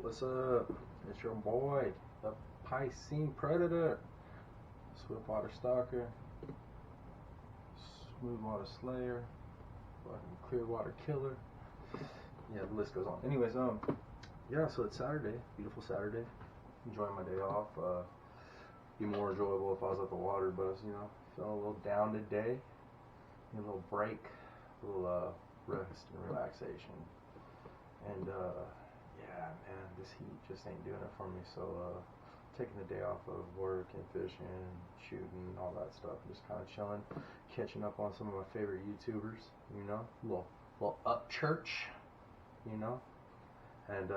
What's up? It's your boy, the Piscine Predator, Swift Water Stalker, Smooth Water Slayer, fucking Clear Water Killer. Yeah, the list goes on. Anyways, yeah, so it's Saturday, beautiful Saturday. Enjoying my day off. Be more enjoyable if I was at the water, but you know, feeling a little down today. Need a little break, a little rest and relaxation, and yeah, man, this heat just ain't doing it for me. So taking the day off of work and fishing, shooting, all that stuff, just kind of chilling, catching up on some of my favorite YouTubers. You know, little up church, you know, and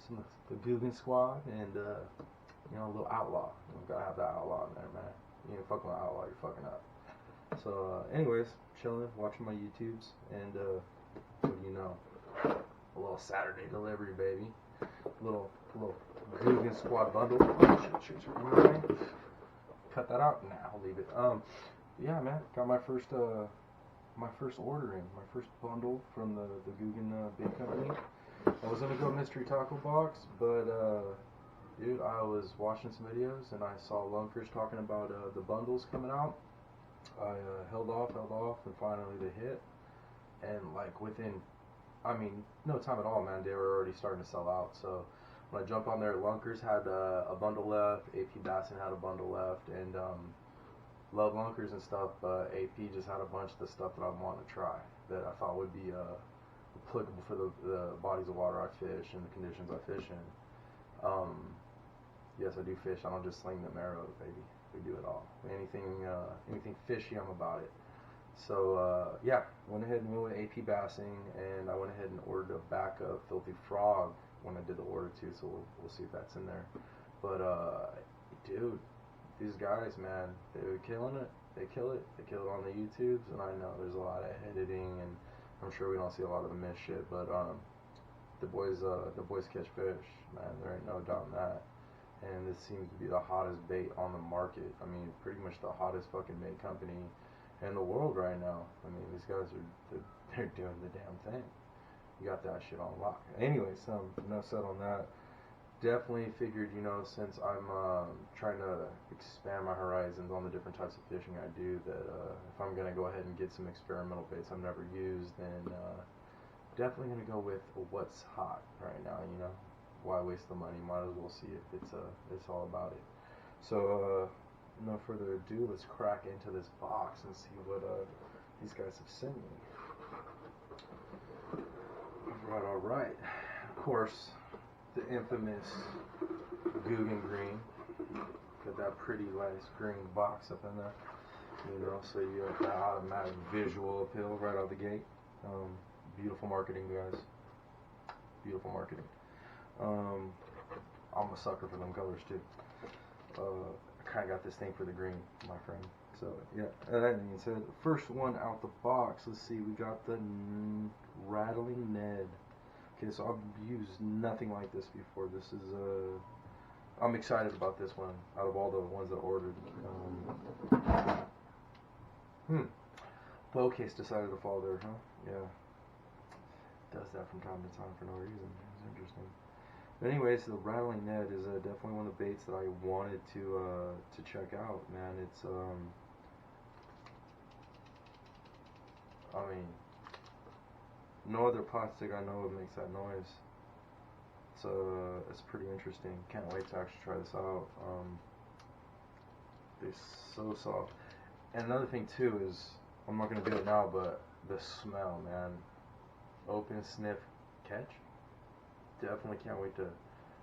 some of the Googan squad, and you know, a little outlaw. You gotta have that outlaw in there, man. You ain't fucking with outlaw, you're fucking up. So, anyways, chilling, watching my YouTubes, and what do you know? A little Saturday delivery, baby. Little Googan squad bundle. Oh, shit. You know what I mean? Cut that out? Nah, I'll leave it. Yeah, man, got my first order in, my first bundle from the Googan big company. I was gonna go mystery tackle box, but dude, I was watching some videos and I saw Lunkers talking about the bundles coming out. I held off, and finally they hit. And like within, I mean, no time at all, man, they were already starting to sell out. So when I jumped on there, Lunkers had a bundle left, APBassing had a bundle left, and love Lunkers and stuff, but AP just had a bunch of the stuff that I wanted to try that I thought would be applicable for the bodies of water I fish and the conditions I fish in. Yes, I do fish. I don't just sling them arrows, baby. We do it all. Anything fishy, I'm about it. So yeah, went ahead and went with APBassing, and I went ahead and ordered a back of Filthy Frog when I did the order too. So we'll see if that's in there. But dude, these guys, man, they're killing it. They kill it. They kill it on the YouTubes, and I know there's a lot of editing, and I'm sure we don't see a lot of the miss shit. But the boys catch fish, man. There ain't no doubt in that. And this seems to be the hottest bait on the market. I mean, pretty much the hottest fucking bait company in the world right now. I mean, these guys they're doing the damn thing. You got that shit on lock. Anyways, enough said on that. Definitely figured, you know, since I'm trying to expand my horizons on the different types of fishing I do, that if I'm gonna go ahead and get some experimental baits I've never used, then definitely gonna go with what's hot right now. You know, why waste the money? Might as well see if it's all about it. So no further ado, let's crack into this box and see what these guys have sent me. All right. Of course, the infamous Googan green. Got that pretty nice green box up in there. You know, so you have that automatic visual appeal right out the gate. Beautiful marketing, guys. Beautiful marketing. I'm a sucker for them colors too. I kind of got this thing for the green, my friend. So yeah, that being said, first one out the box. Let's see, we got the Rattling Ned. Okay, so I've used nothing like this before. This is I'm excited about this one out of all the ones that I ordered. Bow case decided to fall there, huh? Yeah. Does that from time to time for no reason. It's interesting. But anyways, the Rattling Ned is definitely one of the baits that I wanted to check out, man. It's I mean, no other plastic I know of makes that noise. So it's pretty interesting. Can't wait to actually try this out. They're so soft. And another thing too is, I'm not gonna do it now, but the smell, man. Open, sniff, catch. Definitely can't wait to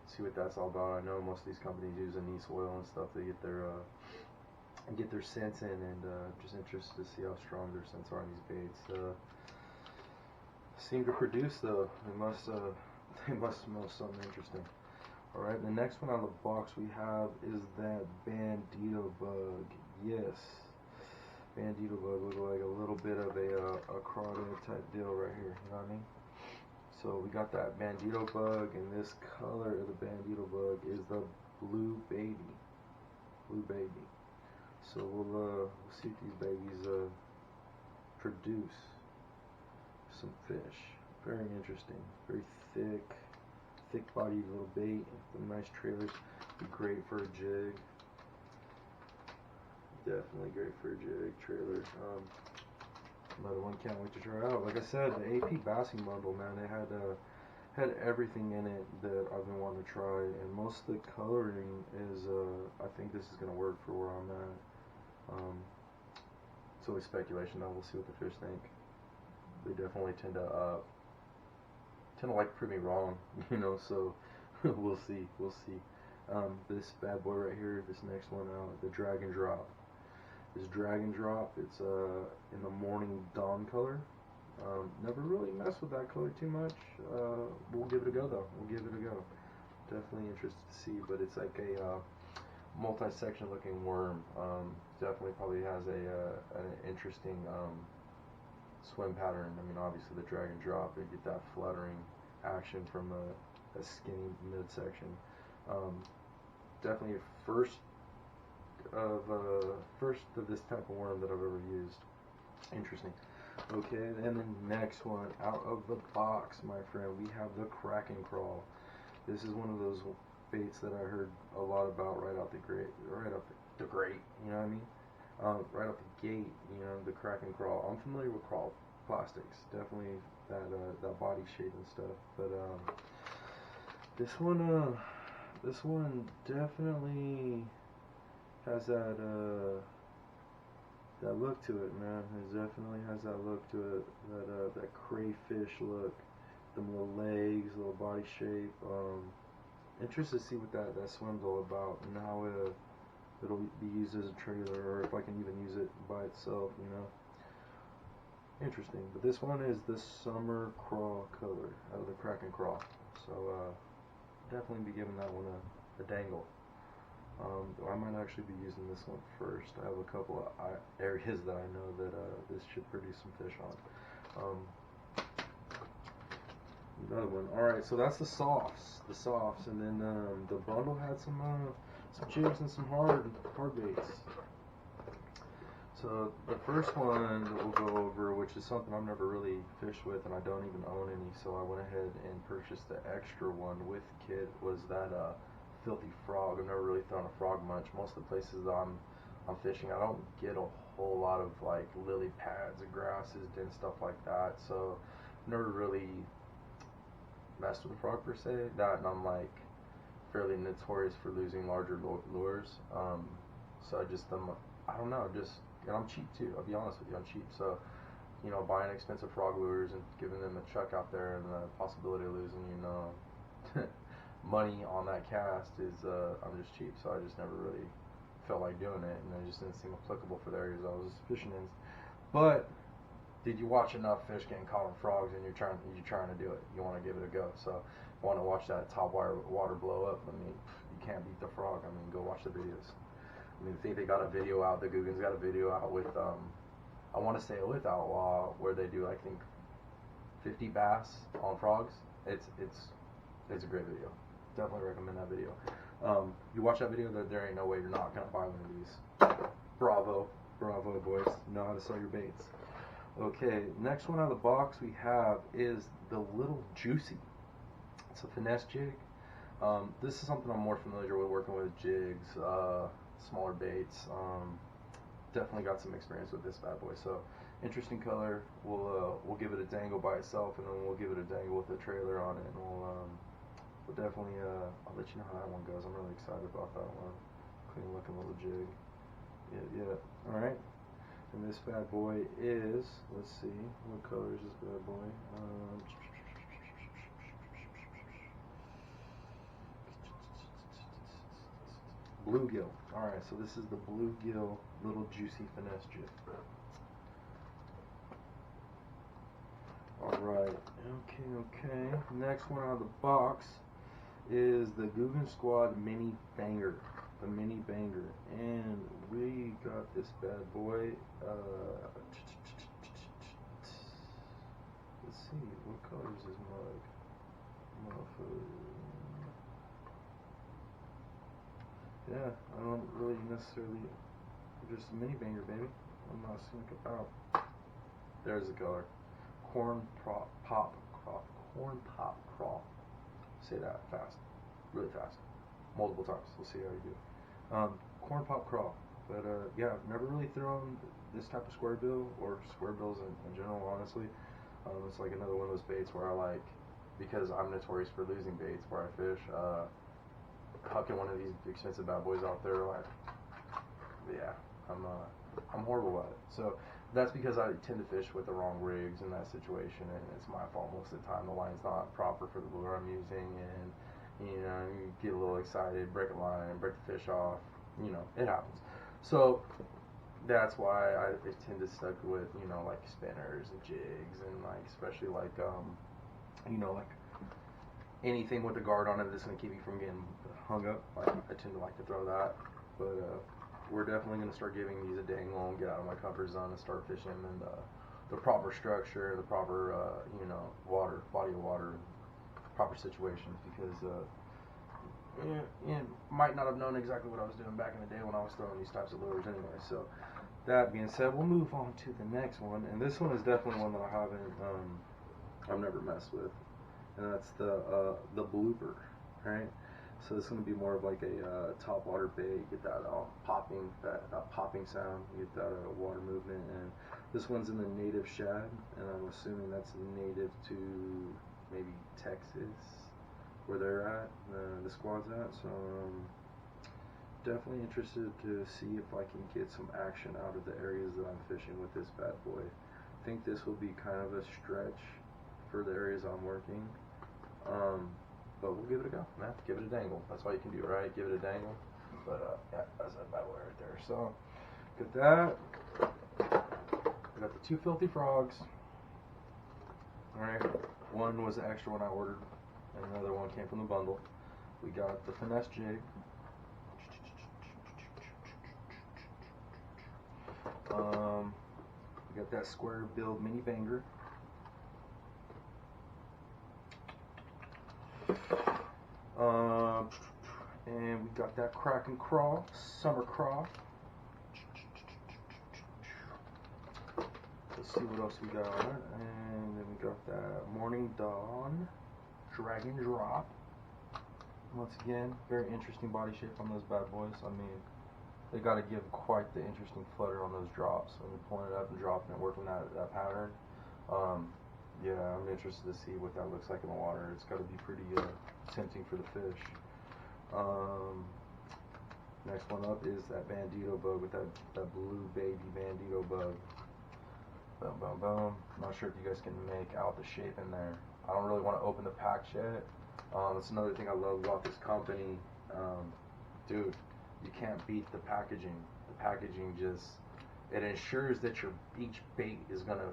see what that's all about. I know most of these companies use anise oil and stuff to get their scents in, and just interested to see how strong their scents are on these baits. Seem to produce though. They must smell something interesting. All right, the next one on the box we have is that Bandito bug. Yes, Bandito bug looks like a little bit of a crawdad type deal right here. You know what I mean? So we got that Bandito bug, and this color of the Bandito bug is the Blue Baby. Blue Baby. So we'll see if these babies produce some fish. Very interesting. Very thick, thick bodied little bait, the nice trailers. Be great for a jig. Definitely great for a jig trailer. Another one, can't wait to try out. Like I said, the AP Bassing bundle, man, it had everything in it that I've been wanting to try, and most of the coloring is, I think this is going to work for where I'm at. It's always speculation, though. We'll see what the fish think. They definitely tend to like to prove me wrong, you know, so we'll see. This bad boy right here, this next one out, the Drag and Drop. This Drag and Drop, it's in the morning dawn color. Never really messed with that color too much. We'll give it a go though. Definitely interested to see, but it's like a multi-section looking worm. Definitely probably has an interesting swim pattern. I mean, obviously the Drag and Drop, you get that fluttering action from a skinny midsection. Definitely first of this type of worm that I've ever used. Interesting. Okay, and then next one out of the box, my friend, we have the Kraken Crawl. This is one of those baits that I heard a lot about right out the grate, you know what I mean? Right out the gate, you know, the Kraken Crawl. I'm familiar with crawl plastics, definitely that body shape and stuff, but this one definitely has that look to it, man. It definitely has that look to it, that crayfish look, them little legs, little body shape. Interested to see what that swim's all about and how it'll be used as a trailer, or if I can even use it by itself, you know. Interesting. But this one is the Summer Crawl color out of the Kraken Crawl, so definitely be giving that one a dangle. I might actually be using this one first. I have a couple of areas that I know that this should produce some fish on. Another one. Alright, so that's the softs, and then the bundle had some jigs and some hard baits. So the first one that we'll go over, which is something I've never really fished with, and I don't even own any, so I went ahead and purchased the extra one with kit, was that Filthy Frog. I've never really thrown a frog much. Most of the places that I'm fishing, I don't get a whole lot of like lily pads and grasses and stuff like that, so never really messed with a frog per se. That, and I'm like fairly notorious for losing larger lures, so I don't know, and I'm cheap too, I'll be honest with you, I'm cheap, so you know, buying expensive frog lures and giving them a chuck out there and the possibility of losing, you know, money on that cast is, I'm just cheap, so I just never really felt like doing it, and it just didn't seem applicable for the areas I was fishing in. But did you watch enough fish getting caught on frogs, and you're trying to do it? You want to give it a go. So you want to watch that top water blow up. I mean, you can't beat the frog. I mean, go watch the videos. I mean, I think they got a video out. The Guggen's got a video out with I want to say with Outlaw, where they do, I think, 50 bass on frogs. It's a great video. Definitely recommend that video. You watch that video, there ain't no way you're not gonna buy one of these. Bravo, boys. You know how to sell your baits. Okay, next one out of the box we have is the Little Juicy. It's a finesse jig. This is something I'm more familiar with, working with jigs, smaller baits. Definitely got some experience with this bad boy. So interesting color. We'll give it a dangle by itself, and then we'll give it a dangle with a trailer on it, and we'll definitely I'll let you know how that one goes. I'm really excited about that one. Clean looking little jig. Yeah. All right. And this bad boy is, let's see, what color is this bad boy? Bluegill. Alright, so this is the Bluegill Little Juicy Finesse Jig. Alright, okay. Next one out of the box is the Guggen Squad Mini Banger. The Mini Banger. And we got this bad boy. Let's see, what color is his mug? Yeah, I don't really necessarily, just a mini banger, baby. I'm not seeing about. There's the color. Corn pop crawl. Say that fast, really fast, multiple times. We'll see how you do. Corn pop crawl. But yeah, I've never really thrown this type of square bill or square bills in general, honestly. It's like another one of those baits where I like, because I'm notorious for losing baits where I fish, hucking one of these expensive bad boys out there, like, yeah, I'm horrible at it. So that's because I tend to fish with the wrong rigs in that situation, and it's my fault most of the time. The line's not proper for the lure I'm using, and you know, you get a little excited, break a line, break the fish off, you know, it happens. So that's why I tend to stick with, you know, like spinners and jigs, and like especially like you know, like anything with a guard on it that's gonna keep you from getting hung up. Like, I tend to like to throw that. But we're definitely gonna start giving these a dangle and get out of my comfort zone and start fishing in the proper structure, the proper you know, body of water, proper situations, because you might not have known exactly what I was doing back in the day when I was throwing these types of lures anyway. So that being said, we'll move on to the next one, and this one is definitely one that I haven't I've never messed with, and that's the blooper, right? So this is going to be more of like a top water bait. You get that popping sound, you get that water movement, and this one's in the native shad, and I'm assuming that's native to maybe Texas, where they're at, the squad's at. So definitely interested to see if I can get some action out of the areas that I'm fishing with this bad boy. I think this will be kind of a stretch for the areas I'm working, but we'll give it a go, man. Give it a dangle. That's all you can do, right? Give it a dangle. But yeah, that's that bad boy right there. So got that. I got the 2 filthy frogs. Alright, one was the extra one I ordered, and another one came from the bundle. We got the finesse jig. We got that square bill mini banger. And we got that crack and crawl, summer crawl. Let's see what else we got on it. And then we got that morning dawn dragon drop. Once again, very interesting body shape on those bad boys. I mean, they got to give quite the interesting flutter on those drops. When you're pulling it up and dropping it, working that pattern. Yeah, I'm interested to see what that looks like in the water. It's got to be pretty tempting for the fish. Next one up is that bandito bug with that blue baby bandito bug. Boom, boom, boom. I'm not sure if you guys can make out the shape in there. I don't really want to open the pack yet. That's another thing I love about this company. Dude, you can't beat the packaging. The packaging just, it ensures that each bait is going to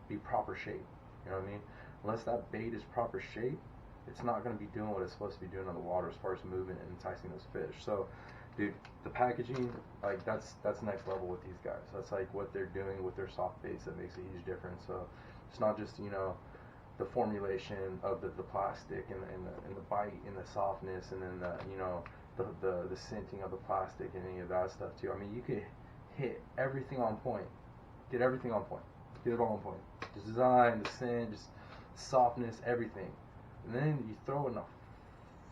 be proper shape. You know what I mean? Unless that bait is proper shape, it's not going to be doing what it's supposed to be doing on the water as far as moving and enticing those fish. So, dude, the packaging, like, that's next level with these guys. That's like what they're doing with their soft baits that makes a huge difference. So it's not just, you know, the formulation of the plastic and the bite and the softness, and then the, you know, the scenting of the plastic and any of that stuff too. I mean, you could hit everything on point. Get everything on point. Get it all on point. The design, the scent, just softness, everything. And then you throw in a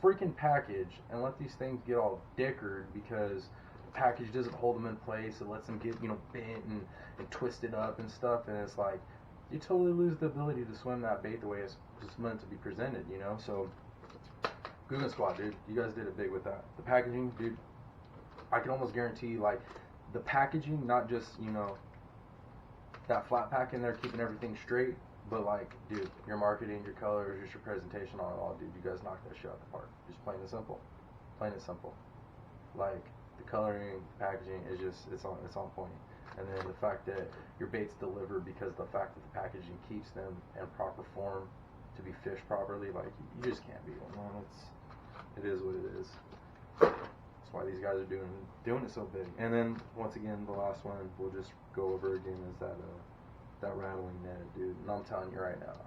freaking package and let these things get all dickered because the package doesn't hold them in place. It lets them get, you know, bent and twisted up and stuff. And it's like, you totally lose the ability to swim that bait the way it's meant to be presented, you know? So, Google Squad, dude, you guys did it big with that. The packaging, dude, I can almost guarantee, like, the packaging, not just, you know, that flat pack in there keeping everything straight, but like, dude, your marketing, your colors, just your presentation on it all, dude, you guys knocked that shit out the park. Just plain and simple. Plain and simple. Like, the coloring, packaging is just, it's on point. And then the fact that your baits deliver because the fact that the packaging keeps them in proper form to be fished properly, like, you just can't beat them, man. It is what it is. That's why these guys are doing it so big. And then, once again, the last one we'll just go over again is that rattling net, dude. And I'm telling you right now,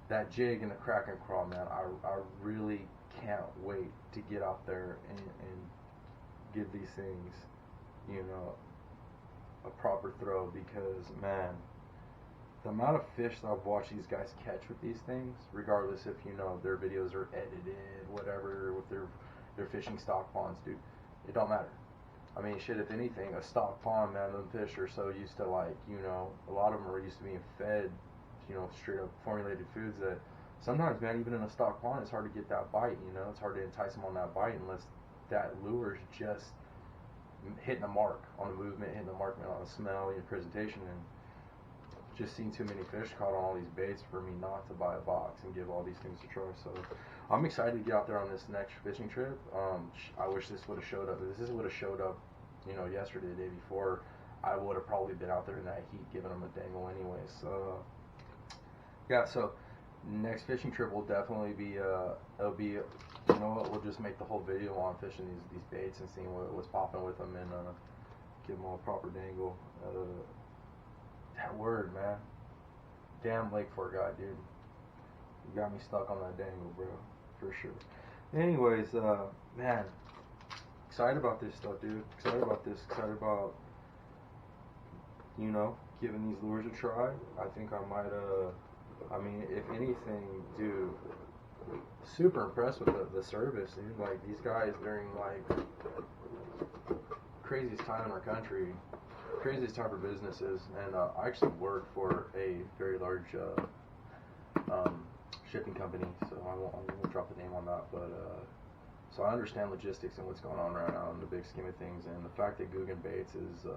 that jig and the crack and crawl, man, I really can't wait to get out there and give these things, you know, a proper throw, because, man, the amount of fish that I've watched these guys catch with these things, regardless if their videos are edited, whatever, with their fishing stock ponds, dude, it don't matter. I mean, shit, if anything, a stock pond, man, them fish are so used to, like, a lot of them are used to being fed, straight up formulated foods that sometimes, man, even in a stock pond, it's hard to get that bite, it's hard to entice them on that bite unless that lure's just hitting the mark on the movement, hitting the mark, man, on the smell and presentation. And just seen too many fish caught on all these baits for me not to buy a box and give all these things a try. So I'm excited to get out there on this next fishing trip. I wish this would have showed up. If this would have showed up, yesterday, the day before, I would have probably been out there in that heat giving them a dangle anyways. So yeah, so next fishing trip will definitely be it'll be, we'll just make the whole video on fishing these baits and seeing what's popping with them and give them all a proper dangle. That word, man. Damn Lake Fork guy, dude. You got me stuck on that dangle, bro. For sure. Anyways, man. Excited about this stuff, dude. Excited about this. Excited about, giving these lures a try. I think I might, if anything, dude, super impressed with the service, dude. Like, these guys during, like, craziest time in our country, craziest time for businesses, and I actually work for a very large shipping company, so I won't drop the name on that, but so I understand logistics and what's going on right now in the big scheme of things, and the fact that GoogenBaits is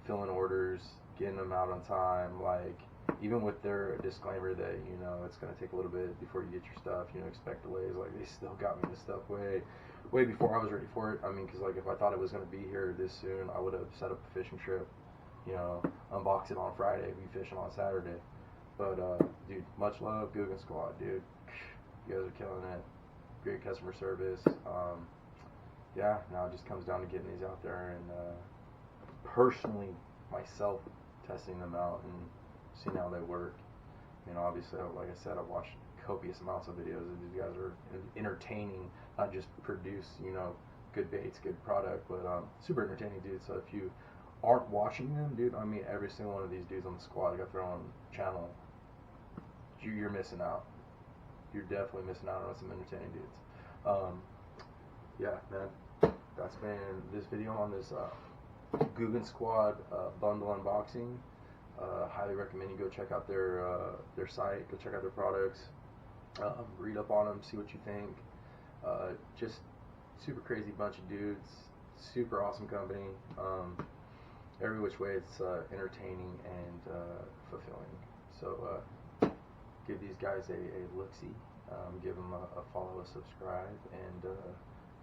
filling orders, getting them out on time, like, even with their disclaimer that, it's going to take a little bit before you get your stuff, expect delays, like, they still got me this stuff way before I was ready for it. I mean, because, like, if I thought it was going to be here this soon, I would have set up a fishing trip, unbox it on Friday, be fishing on Saturday. But, dude, much love, Googen Squad, dude. You guys are killing it. Great customer service. Yeah, now it just comes down to getting these out there and personally, myself, testing them out and seeing how they work. Obviously, like I said, I've watched copious amounts of videos, and these guys are entertaining, not just produce, good baits, good product, but super entertaining dudes. So if you aren't watching them, dude, I mean, every single one of these dudes on the squad got their own channel. You're missing out. You're definitely missing out on some entertaining dudes. Yeah, man, that's been this video on this Googen Squad bundle unboxing. Highly recommend you go check out their site, go check out their products, read up on them, see what you think. Just super crazy bunch of dudes, super awesome company. Every which way it's entertaining and fulfilling. So give these guys a look-see, give them a follow, a subscribe, and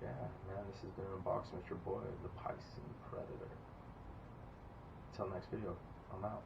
yeah, man, this has been an unboxing with your boy, the Piscine Predator. Until next video, I'm out.